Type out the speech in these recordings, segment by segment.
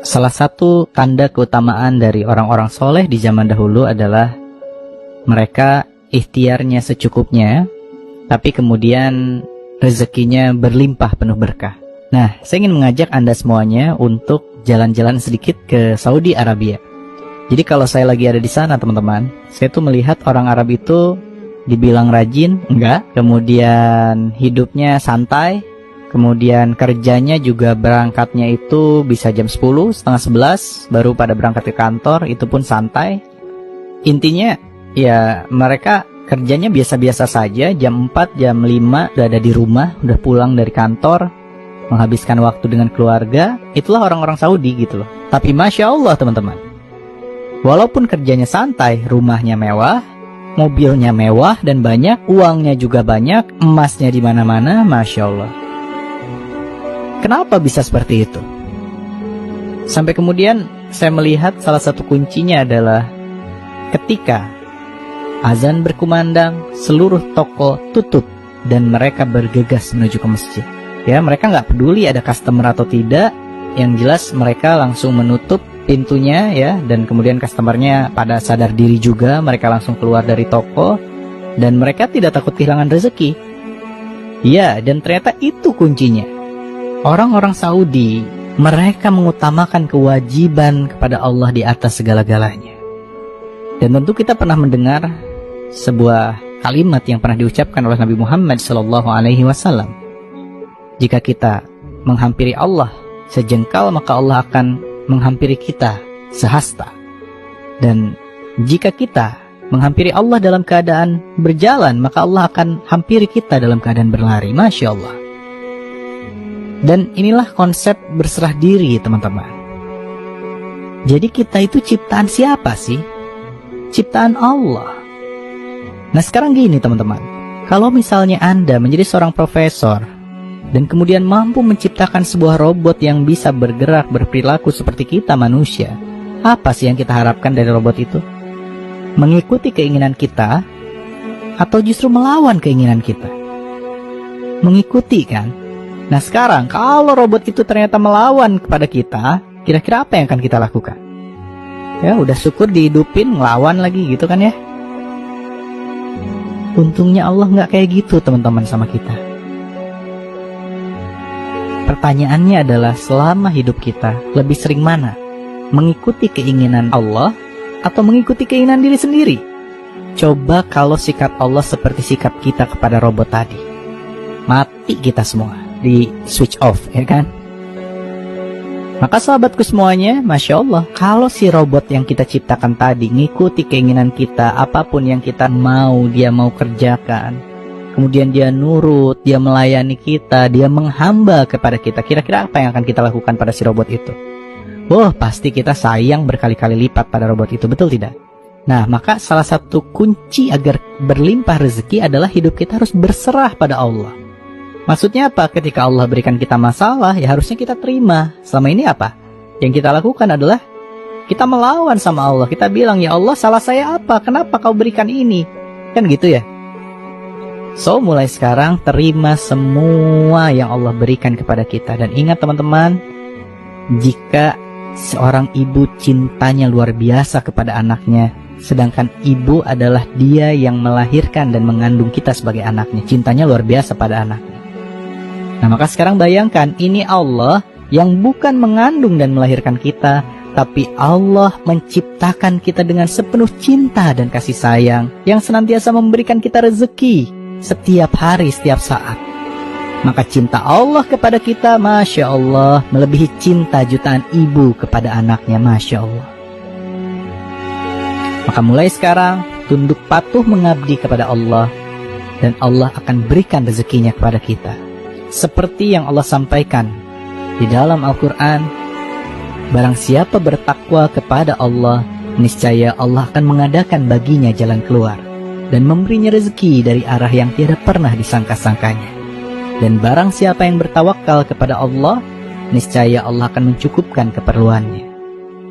Salah satu tanda keutamaan dari orang-orang soleh di zaman dahulu adalah mereka ikhtiarnya secukupnya, tapi kemudian rezekinya berlimpah penuh berkah. Nah, saya ingin mengajak Anda semuanya untuk jalan-jalan sedikit ke Saudi Arabia. Jadi kalau saya lagi ada di sana, teman-teman, saya tuh melihat orang Arab itu dibilang rajin, enggak. Kemudian hidupnya santai. Kemudian kerjanya juga berangkatnya itu bisa jam 10, setengah 11, baru pada berangkat ke kantor, itu pun santai. Intinya, ya mereka kerjanya biasa-biasa saja, jam 4, jam 5 udah ada di rumah, udah pulang dari kantor, menghabiskan waktu dengan keluarga. Itulah orang-orang Saudi gitu loh. Tapi Masya Allah teman-teman, walaupun kerjanya santai, rumahnya mewah, mobilnya mewah dan banyak, uangnya juga banyak, emasnya di mana-mana, Masya Allah. Kenapa bisa seperti itu? Sampai kemudian saya melihat salah satu kuncinya adalah ketika azan berkumandang, seluruh toko tutup dan mereka bergegas menuju ke masjid. Ya, mereka nggak peduli ada customer atau tidak, yang jelas mereka langsung menutup pintunya ya, dan kemudian customernya pada sadar diri juga, mereka langsung keluar dari toko dan mereka tidak takut kehilangan rezeki. Ya, dan ternyata itu kuncinya. Orang-orang Saudi, mereka mengutamakan kewajiban kepada Allah di atas segala-galanya. Dan tentu kita pernah mendengar sebuah kalimat yang pernah diucapkan oleh Nabi Muhammad SAW. Jika kita menghampiri Allah sejengkal, maka Allah akan menghampiri kita sehasta. Dan jika kita menghampiri Allah dalam keadaan berjalan, maka Allah akan hampiri kita dalam keadaan berlari. Masya Allah. Dan inilah konsep berserah diri, teman-teman. Jadi kita itu ciptaan siapa sih? Ciptaan Allah. Nah sekarang gini teman-teman, kalau misalnya Anda menjadi seorang profesor dan kemudian mampu menciptakan sebuah robot yang bisa bergerak, berperilaku seperti kita manusia, apa sih yang kita harapkan dari robot itu? Mengikuti keinginan kita atau justru melawan keinginan kita? Mengikuti kan? Nah sekarang kalau robot itu ternyata melawan kepada kita, kira-kira apa yang akan kita lakukan? Ya udah syukur dihidupin, ngelawan lagi gitu kan ya. Untungnya Allah nggak kayak gitu teman-teman sama kita. Pertanyaannya adalah selama hidup kita lebih sering mana? Mengikuti keinginan Allah atau mengikuti keinginan diri sendiri? Coba kalau sikap Allah seperti sikap kita kepada robot tadi, mati kita semua, di switch off ya kan. Maka sahabatku semuanya, Masya Allah, kalau si robot yang kita ciptakan tadi ngikuti keinginan kita, apapun yang kita mau, dia mau kerjakan, kemudian dia nurut, dia melayani kita, dia menghamba kepada kita, kira-kira apa yang akan kita lakukan pada si robot itu? Wah, pasti kita sayang berkali-kali lipat pada robot itu, betul tidak? Nah, maka salah satu kunci agar berlimpah rezeki adalah hidup kita harus berserah pada Allah. Maksudnya apa? Ketika Allah berikan kita masalah, ya harusnya kita terima. Selama ini apa? Yang kita lakukan adalah kita melawan sama Allah. Kita bilang, ya Allah, salah saya apa? Kenapa kau berikan ini? Kan gitu ya? So, mulai sekarang terima semua yang Allah berikan kepada kita. Dan ingat teman-teman, jika seorang ibu cintanya luar biasa kepada anaknya, sedangkan ibu adalah dia yang melahirkan dan mengandung kita sebagai anaknya, cintanya luar biasa pada anaknya. Nah maka sekarang bayangkan, ini Allah yang bukan mengandung dan melahirkan kita, tapi Allah menciptakan kita dengan sepenuh cinta dan kasih sayang, yang senantiasa memberikan kita rezeki setiap hari, setiap saat. Maka cinta Allah kepada kita, Masya Allah, melebihi cinta jutaan ibu kepada anaknya, Masya Allah. Maka mulai sekarang, tunduk patuh mengabdi kepada Allah, dan Allah akan berikan rezekinya kepada kita. Seperti yang Allah sampaikan di dalam Al-Quran, barang siapa bertakwa kepada Allah, niscaya Allah akan mengadakan baginya jalan keluar dan memberinya rezeki dari arah yang tiada pernah disangka-sangkanya. Dan barang siapa yang bertawakal kepada Allah, niscaya Allah akan mencukupkan keperluannya.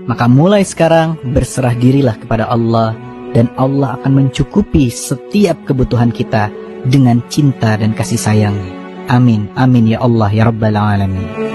Maka mulai sekarang berserah dirilah kepada Allah, dan Allah akan mencukupi setiap kebutuhan kita dengan cinta dan kasih sayangnya. Amin, amin ya Allah ya Rabbal Alamin.